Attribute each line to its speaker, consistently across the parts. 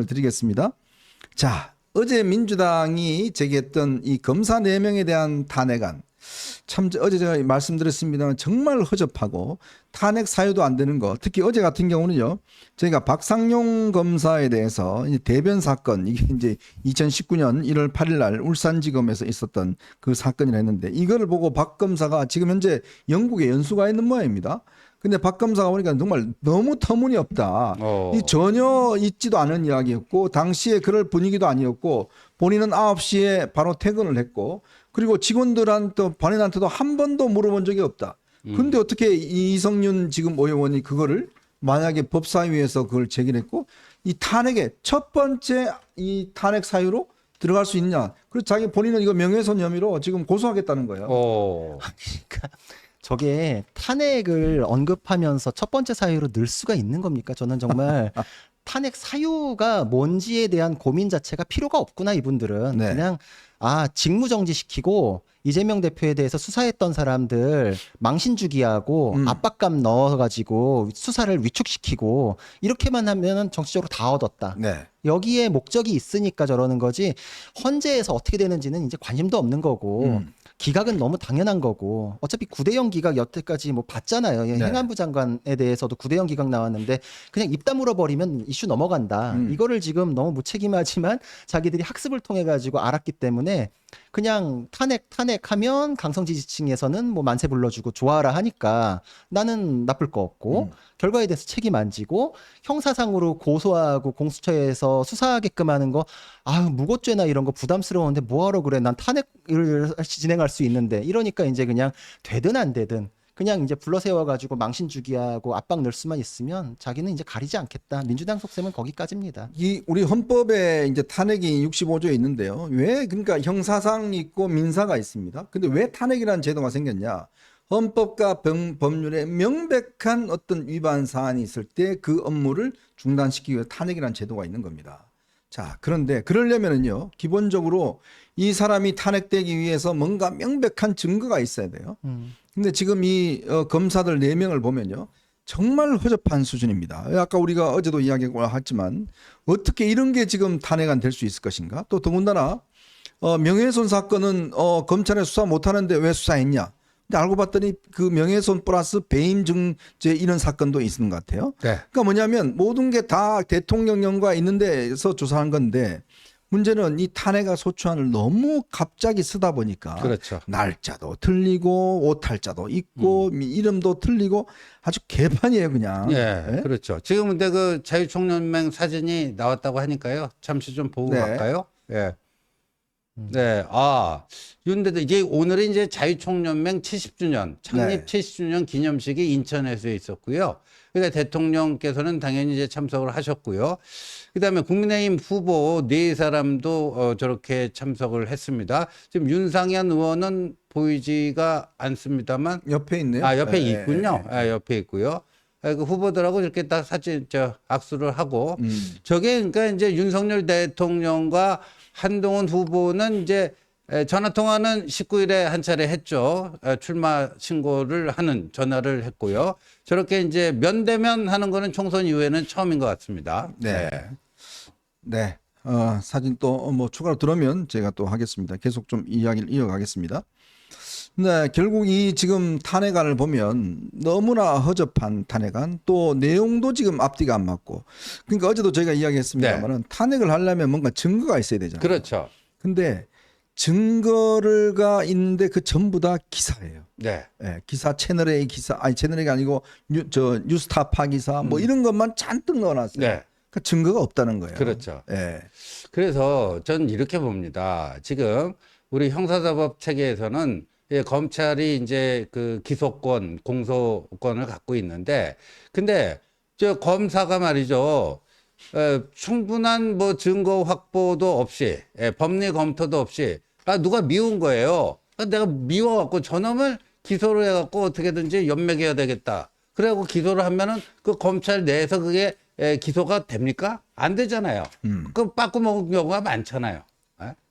Speaker 1: 드리겠습니다. 자, 어제 민주당이 제기했던 이 검사 4명에 대한 탄핵안, 참 어제 제가 말씀드렸습니다만 정말 허접하고 탄핵 사유도 안 되는 거. 특히 어제 같은 경우는요, 저희가 박상용 검사에 대해서 이제 대변 사건, 이게 이제 2019년 1월 8일 날 울산지검에서 있었던 그 사건이라 했는데, 이거를 보고 박 검사가 지금 현재 영국에 연수가 있는 모양입니다. 근데 박 검사가 보니까 정말 너무 터무니없다. 이 전혀 있지도 않은 이야기였고, 당시에 그럴 분위기도 아니었고, 본인은 9시에 바로 퇴근을 했고, 그리고 직원들한테, 본인한테도 한 번도 물어본 적이 없다. 근데 어떻게 이성윤 지금 의원이 그거를 만약에 법사위에서 그걸 제기했고, 이 탄핵의 첫 번째 이 탄핵 사유로 들어갈 수 있냐. 그리고 자기 본인은 이거 명예훼손 혐의로 지금 고소하겠다는 거예요.
Speaker 2: 그러니까 저게 탄핵을 언급하면서 첫 번째 사유로 넣을 수가 있는 겁니까? 저는 정말 탄핵 사유가 뭔지에 대한 고민 자체가 필요가 없구나, 이분들은.
Speaker 1: 네.
Speaker 2: 그냥 직무정지시키고 이재명 대표에 대해서 수사했던 사람들 망신주기하고 압박감 넣어가지고 수사를 위축시키고 이렇게만 하면 정치적으로 다 얻었다.
Speaker 1: 네.
Speaker 2: 여기에 목적이 있으니까 저러는 거지, 헌재에서 어떻게 되는지는 이제 관심도 없는 거고 기각은 너무 당연한 거고, 어차피 구대영 기각 여태까지 뭐 봤잖아요.
Speaker 1: 네.
Speaker 2: 행안부 장관에 대해서도 구대영 기각 나왔는데 그냥 입 다물어 버리면 이슈 넘어간다. 이거를 지금 너무 무책임하지만 자기들이 학습을 통해 가지고 알았기 때문에 그냥 탄핵하면 강성지 지층에서는 뭐 만세 불러주고 좋아라 하니까 나는 나쁠 거 없고 결과에 대해서 책임 안 지고 형사상으로 고소하고 공수처에서 수사하게끔 하는 거, 무고죄나 이런 거 부담스러운데 뭐하러 그래, 난 탄핵을 진행할 수 있는데, 이러니까 이제 그냥 되든 안 되든 그냥 이제 불러세워가지고 망신주기하고 압박 넣을 수만 있으면 자기는 이제 가리지 않겠다. 민주당 속셈은 거기까지입니다.
Speaker 1: 이 우리 헌법에 이제 탄핵이 65조에 있는데요. 왜 그러니까 형사상 있고 민사가 있습니다. 근데 왜 탄핵이라는 제도가 생겼냐? 헌법과 법률에 명백한 어떤 위반 사안이 있을 때 그 업무를 중단시키기 위해 탄핵이라는 제도가 있는 겁니다. 자, 그런데 그러려면은요, 기본적으로 이 사람이 탄핵되기 위해서 뭔가 명백한 증거가 있어야 돼요. 근데 지금 이 검사들 4명을 보면요, 정말 허접한 수준입니다. 아까 우리가 어제도 이야기했지만 어떻게 이런 게 지금 탄핵안 될 수 있을 것인가? 또 더군다나 명예훼손 사건은 검찰에 수사 못하는데 왜 수사했냐? 근데 알고 봤더니 그 명예훼손 플러스 배임증제 이런 사건도 있는 것 같아요.
Speaker 3: 네.
Speaker 1: 그러니까 뭐냐면 모든 게 다 대통령령과 있는 데서 조사한 건데, 문제는 이 탄핵안 소추안을 너무 갑자기 쓰다 보니까
Speaker 3: 그렇죠.
Speaker 1: 날짜도 틀리고 오탈자도 있고 이름도 틀리고 아주 개판이에요, 그냥.
Speaker 3: 예,
Speaker 1: 네?
Speaker 3: 그렇죠. 지금 근데 그 자유총연맹 사진이 나왔다고 하니까요. 잠시 좀 보고
Speaker 1: 네.
Speaker 3: 갈까요? 예. 네. 윤대도 이게 오늘이 이제 자유총연맹 70주년, 창립
Speaker 1: 네.
Speaker 3: 70주년 기념식이 인천에서 있었고요. 그러니까 대통령께서는 당연히 이제 참석을 하셨고요. 그다음에 국민의힘 후보 4사람도 저렇게 참석을 했습니다. 지금 윤상현 의원은 보이지가 않습니다만
Speaker 1: 옆에 있네요.
Speaker 3: 옆에
Speaker 1: 네.
Speaker 3: 있군요. 옆에 있고요. 그 후보들하고 이렇게 딱 사진 악수를 하고 저게 그러니까 이제 윤석열 대통령과 한동훈 후보는 이제 전화 통화는 19일에 한 차례 했죠. 출마 신고를 하는 전화를 했고요. 저렇게 이제 면대면 하는 거는 총선 이후에는 처음인 것 같습니다.
Speaker 1: 네. 네. 사진 또 뭐 추가로 들어오면 제가 또 하겠습니다. 계속 좀 이야기를 이어가겠습니다. 네, 결국 이 지금 탄핵안을 보면 너무나 허접한 탄핵안, 또 내용도 지금 앞뒤가 안 맞고, 그러니까 어제도 저희가 이야기했습니다만은 탄핵을 하려면 뭔가 증거가 있어야 되잖아요.
Speaker 3: 그렇죠.
Speaker 1: 근데 증거가 있는데 그 전부 다 기사예요.
Speaker 3: 네.
Speaker 1: 예, 기사 채널 A 기사, 아니 채널 A가 아니고 뉴스타파 기사 뭐 이런 것만 잔뜩 넣어놨어요.
Speaker 3: 네.
Speaker 1: 그러니까 증거가 없다는 거예요.
Speaker 3: 그렇죠.
Speaker 1: 예.
Speaker 3: 그래서 전 이렇게 봅니다. 지금 우리 형사사법 체계에서는 검찰이 이제 그 기소권, 공소권을 갖고 있는데, 근데 저 검사가 말이죠. 충분한 뭐 증거 확보도 없이, 법리 검토도 없이, 누가 미운 거예요. 내가 미워갖고 저놈을 기소를 해갖고 어떻게든지 연맥해야 되겠다. 그래갖고 기소를 하면은 그 검찰 내에서 그게 기소가 됩니까? 안 되잖아요. 그 빠꾸 먹은 경우가 많잖아요.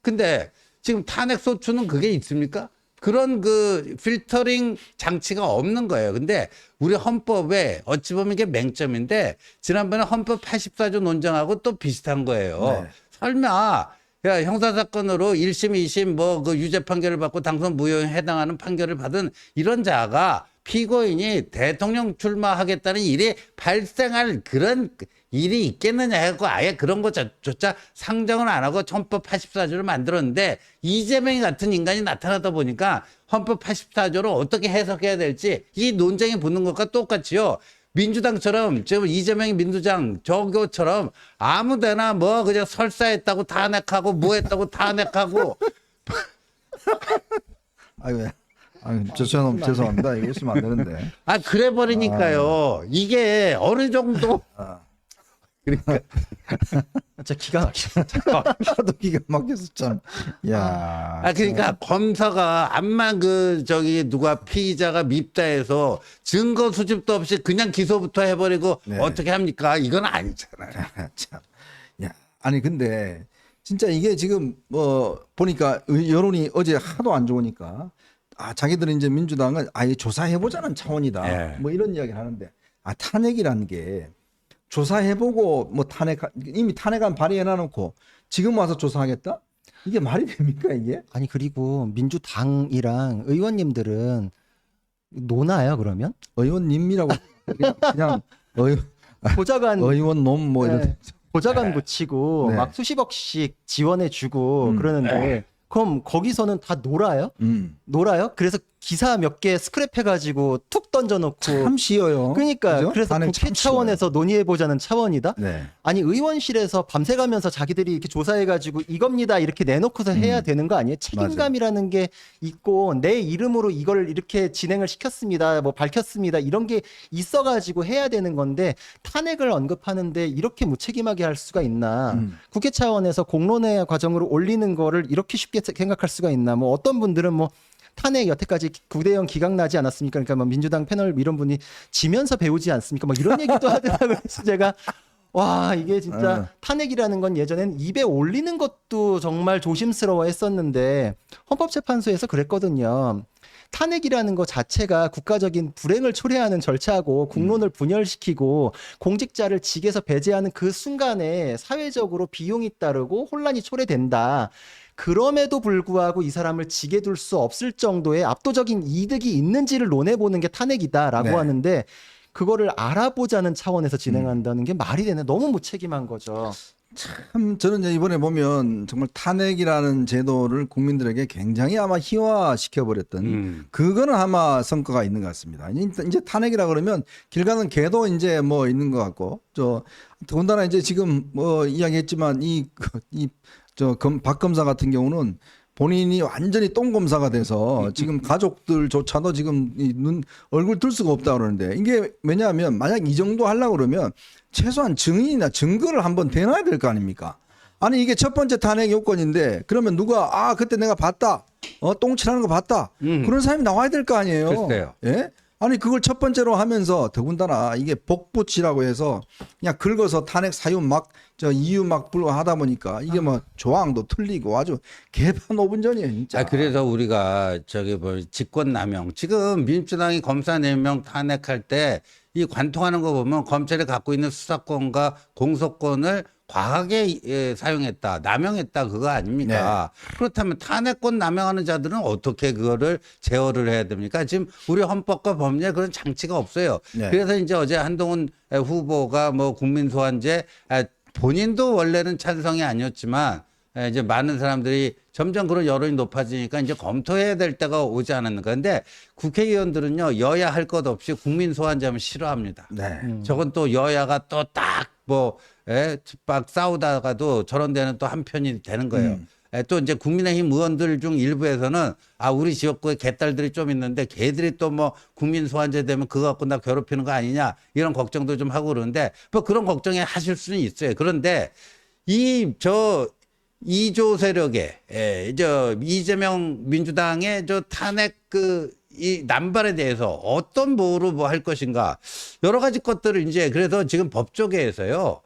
Speaker 3: 근데 지금 탄핵 소추는 그게 있습니까? 그런 그 필터링 장치가 없는 거예요. 근데 우리 헌법에 어찌 보면 이게 맹점인데 지난번에 헌법 84조 논정하고 또 비슷한 거예요.
Speaker 1: 네.
Speaker 3: 설마 야, 형사사건으로 1심, 2심 뭐 그 유죄 판결을 받고 당선 무효에 해당하는 판결을 받은 이런 자가 피고인이 대통령 출마하겠다는 일이 발생할 그런 일이 있겠느냐 해고 아예 그런 것조차 상정을 안 하고 헌법 84조를 만들었는데 이재명이 같은 인간이 나타나다 보니까 헌법 84조를 어떻게 해석해야 될지 이 논쟁이 붙는 것과 똑같이요. 민주당처럼 지금 이재명이 민주당 저거처럼 아무데나 뭐 그냥 설사했다고 탄핵하고 뭐 했다고 탄핵하고
Speaker 1: 아유, 죄송합니다. 이거 있으면 안 되는데.
Speaker 3: 아 그래 버리니까요. 이게 어느 정도 그러니까
Speaker 2: 진짜 기가 막혀.
Speaker 1: 하도 기가 막혀서 참. 야.
Speaker 3: 아 그러니까 검사가 암만 그 저기 누가 피의자가 밉다해서 증거 수집도 없이 그냥 기소부터 해버리고
Speaker 1: 네.
Speaker 3: 어떻게 합니까? 이건 아니잖아요.
Speaker 1: 참. 야, 아니 근데 진짜 이게 지금 뭐 보니까 여론이 어제 하도 안 좋으니까 자기들은 이제 민주당은 아예 조사해 보자는 차원이다.
Speaker 3: 네.
Speaker 1: 뭐 이런 이야기를 하는데 탄핵이라는 게 조사해보고 뭐 이미 탄핵안 발의해 놔놓고 지금 와서 조사하겠다? 이게 말이 됩니까 이게?
Speaker 2: 아니 그리고 민주당이랑 의원님들은 노나요 그러면?
Speaker 1: 의원님이라고 그냥
Speaker 2: 보좌관
Speaker 1: 의원 놈 뭐 이런.
Speaker 2: 네. 보좌관 붙이고
Speaker 1: 네.
Speaker 2: 막 수십억씩 지원해주고
Speaker 1: 네.
Speaker 2: 그러는데 그럼 거기서는 다 놀아요? 놀아요? 그래서 기사 몇 개 스크랩해가지고 툭 던져놓고
Speaker 1: 참 쉬워요.
Speaker 2: 그러니까
Speaker 1: 그죠?
Speaker 2: 그래서
Speaker 1: 탄핵
Speaker 2: 국회
Speaker 1: 참 쉬워요.
Speaker 2: 차원에서 논의해보자는 차원이다?
Speaker 1: 네.
Speaker 2: 아니 의원실에서 밤새가면서 자기들이 이렇게 조사해가지고 이겁니다 이렇게 내놓고서 해야 되는 거 아니에요? 책임감이라는 게 있고 내 이름으로 이걸 이렇게 진행을 시켰습니다 뭐 밝혔습니다 이런 게 있어가지고 해야 되는 건데 탄핵을 언급하는데 이렇게 무책임하게 할 수가 있나. 국회 차원에서 공론회 과정으로 올리는 거를 이렇게 쉽게 생각할 수가 있나. 뭐 어떤 분들은 뭐 탄핵 여태까지 9대0 기각 나지 않았습니까? 그러니까 뭐 민주당 패널 이런 분이 지면서 배우지 않습니까? 뭐 이런 얘기도 하더라고요. 그래서 제가 와 이게 진짜 탄핵이라는 건 예전엔 입에 올리는 것도 정말 조심스러워 했었는데 헌법재판소에서 그랬거든요. 탄핵이라는 것 자체가 국가적인 불행을 초래하는 절차고 국론을 분열시키고 공직자를 직에서 배제하는 그 순간에 사회적으로 비용이 따르고 혼란이 초래된다. 그럼에도 불구하고 이 사람을 직에 둘 수 없을 정도의 압도적인 이득이 있는지를 논해보는 게 탄핵이다라고
Speaker 1: 네.
Speaker 2: 하는데 그거를 알아보자는 차원에서 진행한다는 게 말이 되네. 너무 무책임한 거죠.
Speaker 1: 참 저는 이제 이번에 보면 정말 탄핵이라는 제도를 국민들에게 굉장히 아마 희화시켜 버렸던 그거는 아마 성과가 있는 것 같습니다. 이제 탄핵이라 그러면 길 가는 개도 이제 뭐 있는 것 같고 더군다나 이제 지금 뭐 이야기했지만 박 검사 같은 경우는 본인이 완전히 똥검사가 돼서 지금 가족들조차도 지금 얼굴 들 수가 없다 그러는데 이게 왜냐하면 만약 이 정도 하려고 그러면 최소한 증인이나 증거를 한번 대놔야 될 거 아닙니까? 아니 이게 첫 번째 탄핵 요건인데 그러면 누가 그때 내가 봤다. 똥칠하는 거 봤다. 그런 사람이 나와야 될 거 아니에요.
Speaker 3: 글쎄요.
Speaker 1: 예? 아니 그걸 첫 번째로 하면서 더군다나 이게 복붙이라고 해서 그냥 긁어서 탄핵 사유 이유 막 불하다 보니까 이게 뭐 조항도 틀리고 아주 개판오분전이에요 진짜.
Speaker 3: 그래서 우리가 직권남용 지금 민주당이 검사 4명 탄핵할 때 이 관통하는 거 보면 검찰이 갖고 있는 수사권과 공소권을 과하게 사용했다, 남용했다 그거 아닙니까? 네. 그렇다면 탄핵권 남용하는 자들은 어떻게 그거를 제어를 해야 됩니까? 지금 우리 헌법과 법률에 그런 장치가 없어요.
Speaker 1: 네.
Speaker 3: 그래서 이제 어제 한동훈 후보가 뭐 국민소환제 본인도 원래는 찬성이 아니었지만 이제 많은 사람들이 점점 그런 여론이 높아지니까 이제 검토해야 될 때가 오지 않았는가. 근데 국회의원들은요, 여야 할 것 없이 국민 소환제하면 싫어합니다.
Speaker 1: 네.
Speaker 3: 저건 또 여야가 또 딱 막 싸우다가도 저런 데는 또 한편이 되는 거예요. 또 이제 국민의힘 의원들 중 일부에서는 우리 지역구에 개딸들이 좀 있는데 걔들이 또 뭐 국민 소환제 되면 그거 갖고 나 괴롭히는 거 아니냐 이런 걱정도 좀 하고 그러는데 뭐 그런 걱정에 하실 수는 있어요. 그런데 이조 세력의 이재명 민주당의 탄핵 이 남발에 대해서 어떤 뭐로 할 것인가 여러 가지 것들을 이제 그래서 지금 법조계에서요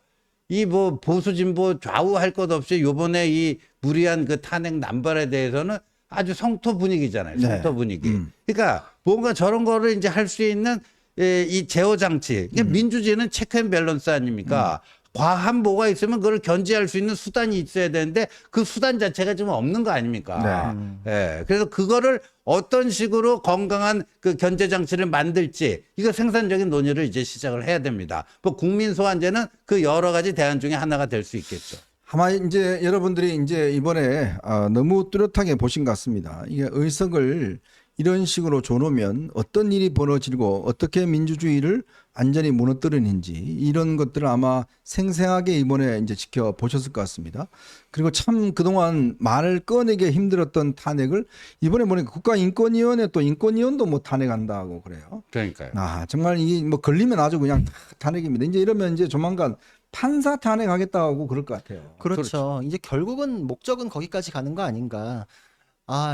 Speaker 3: 이 보수 진보 좌우 할 것 없이 요번에 이 무리한 그 탄핵 남발에 대해서는 아주 성토 분위기잖아요.
Speaker 1: 네.
Speaker 3: 성토 분위기. 그러니까 뭔가 저런 거를 이제 할 수 있는 이 제어 장치. 그러니까 민주주의는 체크 앤 밸런스 아닙니까? 과한 뭐가 있으면 그걸 견제할 수 있는 수단이 있어야 되는데 그 수단 자체가 지금 없는 거 아닙니까? 예. 그래서 그거를 어떤 식으로 건강한 그 견제 장치를 만들지 이거 생산적인 논의를 이제 시작을 해야 됩니다. 뭐 국민 소환제는 그 여러 가지 대안 중에 하나가 될 수 있겠죠.
Speaker 1: 아마 이제 여러분들이 이제 이번에 너무 뚜렷하게 보신 것 같습니다. 이게 의석을 이런 식으로 줘놓으면 어떤 일이 벌어지고 어떻게 민주주의를 완전히 무너뜨리는지 이런 것들을 아마 생생하게 이번에 이제 지켜보셨을 것 같습니다. 그리고 참 그동안 말을 꺼내기 힘들었던 탄핵을 이번에 보니까 국가인권위원회 또 인권위원도 뭐 탄핵한다고 그래요.
Speaker 3: 그러니까요.
Speaker 1: 정말 이게 뭐 걸리면 아주 그냥 탄핵입니다. 이제 이러면 이제 조만간 판사 탄핵하겠다고 그럴 것 같아요.
Speaker 2: 그렇죠. 이제 결국은 목적은 거기까지 가는 거 아닌가.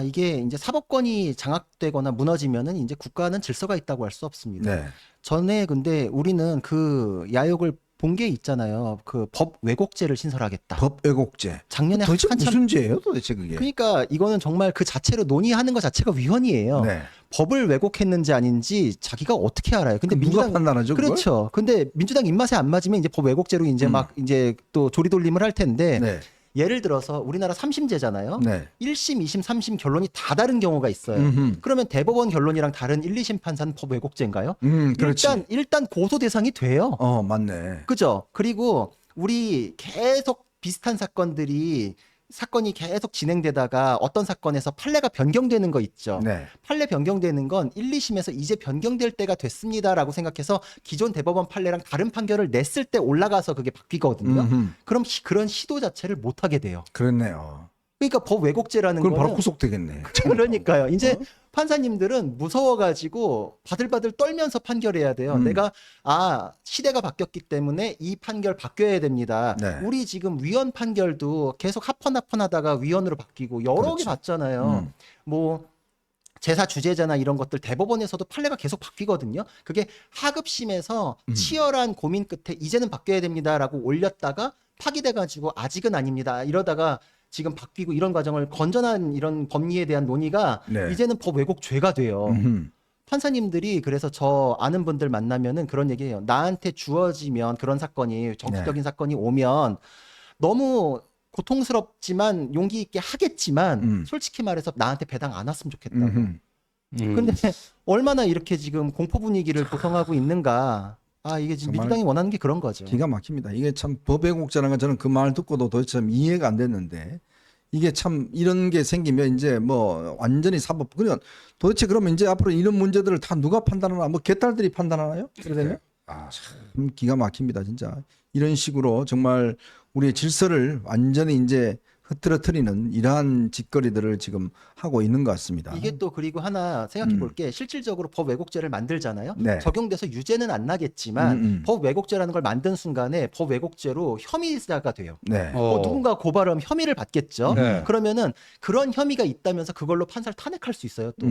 Speaker 2: 이게 이제 사법권이 장악되거나 무너지면은 이제 국가는 질서가 있다고 할 수 없습니다.
Speaker 1: 네.
Speaker 2: 전에 근데 우리는 그 야욕을 본 게 있잖아요. 그 법 왜곡죄를 신설하겠다.
Speaker 1: 법 왜곡죄.
Speaker 2: 작년에
Speaker 1: 도대체
Speaker 2: 한참
Speaker 1: 무슨 죄예요, 도대체 그게?
Speaker 2: 그러니까 이거는 정말 그 자체로 논의하는 것 자체가 위헌이에요.
Speaker 1: 네.
Speaker 2: 법을 왜곡했는지 아닌지 자기가 어떻게 알아요? 근데
Speaker 1: 누가 판단하죠? 그걸?
Speaker 2: 그렇죠. 근데 민주당 입맛에 안 맞으면 이제 법 왜곡죄로 이제 막 이제 또 조리돌림을 할 텐데
Speaker 1: 네.
Speaker 2: 예를 들어서 우리나라 3심제잖아요.
Speaker 1: 네.
Speaker 2: 1심, 2심, 3심 결론이 다 다른 경우가 있어요.
Speaker 1: 음흠.
Speaker 2: 그러면 대법원 결론이랑 다른 1, 2심 판사는 법 왜곡죄인가요?
Speaker 1: 그렇지.
Speaker 2: 일단 고소 대상이 돼요.
Speaker 1: 맞네.
Speaker 2: 그죠? 그리고 우리 계속 비슷한 사건이 계속 진행되다가 어떤 사건에서 판례가 변경되는 거 있죠.
Speaker 1: 네.
Speaker 2: 판례 변경되는 건 1, 2심에서 이제 변경될 때가 됐습니다라고 생각해서 기존 대법원 판례랑 다른 판결을 냈을 때 올라가서 그게 바뀌거든요. 그럼 그런 시도 자체를 못 하게 돼요.
Speaker 1: 그렇네요.
Speaker 2: 그러니까 법 왜곡죄라는
Speaker 1: 그럼 바로
Speaker 2: 거는
Speaker 1: 구속되겠네.
Speaker 2: 그러니까요. 이제 판사님들은 무서워가지고 바들바들 떨면서 판결해야 돼요. 내가 시대가 바뀌었기 때문에 이 판결 바뀌어야 됩니다.
Speaker 1: 네.
Speaker 2: 우리 지금 위헌 판결도 계속 합헌하다가 위헌으로 바뀌고 여러 개
Speaker 1: 그렇죠.
Speaker 2: 봤잖아요. 뭐 제사 주재자나 이런 것들 대법원에서도 판례가 계속 바뀌거든요. 그게 하급심에서 치열한 고민 끝에 이제는 바뀌어야 됩니다라고 올렸다가 파기돼가지고 아직은 아닙니다. 이러다가 지금 바뀌고 이런 과정을 건전한 이런 법리에 대한 논의가
Speaker 1: 네.
Speaker 2: 이제는 법 왜곡죄가 돼요.
Speaker 1: 음흠.
Speaker 2: 판사님들이 그래서 저 아는 분들 만나면은 그런 얘기해요. 나한테 주어지면 그런 사건이 정치적인 사건이 오면 너무 고통스럽지만 용기 있게 하겠지만 솔직히 말해서 나한테 배당 안 왔으면 좋겠다고. 근데 얼마나 이렇게 지금 공포 분위기를 구성하고 있는가. 이게 지금 민주당이 원하는 게 그런 거죠.
Speaker 1: 기가 막힙니다. 이게 참 법왜곡죄라는 건 저는 그 말 듣고도 도대체 참 이해가 안 됐는데 이게 참 이런 게 생기면 이제 뭐 완전히 사법 그러면 도대체 그러면 이제 앞으로 이런 문제들을 다 누가 판단하나 뭐 개딸들이 판단하나요? 그러면 참 기가 막힙니다 진짜. 이런 식으로 정말 우리의 질서를 완전히 이제 흐트러뜨리는 이러한 짓거리들을 지금 하고 있는 것 같습니다.
Speaker 2: 이게 또 그리고 하나 생각해 볼 게 실질적으로 법 왜곡죄를 만들잖아요.
Speaker 1: 네.
Speaker 2: 적용돼서 유죄는 안 나겠지만 법 왜곡죄라는 걸 만든 순간에 법 왜곡죄로 혐의자가 돼요.
Speaker 1: 네.
Speaker 2: 누군가 고발하면 혐의를 받겠죠.
Speaker 3: 네.
Speaker 2: 그러면은 그런 혐의가 있다면서 그걸로 판사를 탄핵할 수 있어요. 또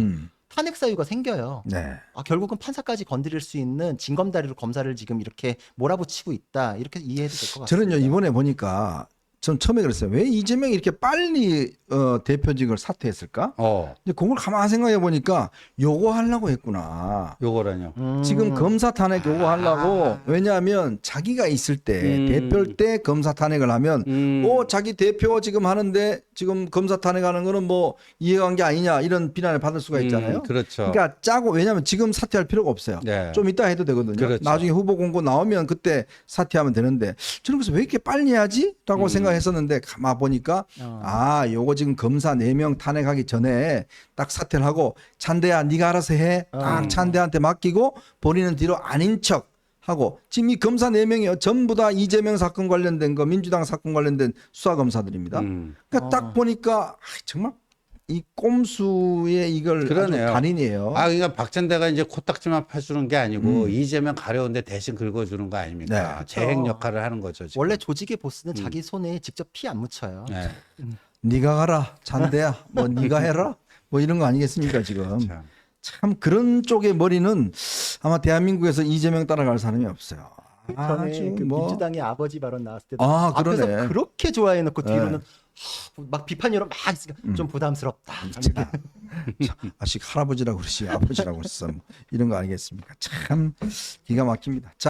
Speaker 2: 탄핵 사유가 생겨요.
Speaker 1: 네.
Speaker 2: 결국은 판사까지 건드릴 수 있는 징검다리로 검사를 지금 이렇게 몰아붙이고 있다. 이렇게 이해해도 될 것 같습니다.
Speaker 1: 저는요 이번에 보니까 전 처음에 그랬어요. 왜 이재명이 이렇게 빨리 대표직을 사퇴했을까? 근데 그걸 가만히 생각해 보니까 요거 하려고 했구나.
Speaker 3: 요거라뇨.
Speaker 1: 지금 검사 탄핵 요거 하려고 왜냐하면 자기가 있을 때 대표일 때 검사 탄핵을 하면 자기 대표 지금 하는데 지금 검사 탄핵하는 거는 뭐 이해한 게 아니냐 이런 비난을 받을 수가 있잖아요.
Speaker 3: 그렇죠.
Speaker 1: 그러니까 짜고 왜냐하면 지금 사퇴할 필요가 없어요.
Speaker 3: 네.
Speaker 1: 좀 이따 해도 되거든요.
Speaker 3: 그렇죠.
Speaker 1: 나중에 후보 공고 나오면 그때 사퇴하면 되는데 저는 그래서 왜 이렇게 빨리 해야지? 라고 생각했었는데 가만 보니까 요거 지금 검사 4명 탄핵하기 전에 딱 사퇴를 하고 찬대야 네가 알아서 해. 딱 찬대한테 맡기고 본인은 뒤로 아닌 척 하고 지금 이 검사 4명이 전부 다 이재명 사건 관련된 거 민주당 사건 관련된 수사검사들입니다. 그러니까 딱 보니까 정말 이 꼼수의 이걸
Speaker 3: 그러네요.
Speaker 1: 아주 달인이에요.
Speaker 3: 그러니까 박찬대가 이제 코딱지만 펴주는 게 아니고 이재명 가려운데 대신 긁어주는 거 아닙니까?
Speaker 1: 네.
Speaker 3: 대행 역할을 하는 거죠. 지금.
Speaker 2: 원래 조직의 보스는 자기 손에 직접 피 안 묻혀요.
Speaker 3: 네.
Speaker 1: 네가 가라 찬대야 뭐 네가 해라 뭐 이런 거 아니겠습니까 지금. 참 그런 쪽의 머리는 아마 대한민국에서 이재명 따라갈 사람이 없어요.
Speaker 2: 전에 그
Speaker 1: 뭐
Speaker 2: 민주당의 아버지 발언 나왔을 때도
Speaker 1: 아,
Speaker 2: 앞에서
Speaker 1: 그러네.
Speaker 2: 그렇게 좋아해놓고
Speaker 1: 네.
Speaker 2: 뒤로는 막 비판이로 막 있으니까 좀 부담스럽다.
Speaker 1: 자, 아직 할아버지라고 그러시 아버지라고 그랬어 뭐 이런 거 아니겠습니까? 참 기가 막힙니다. 자.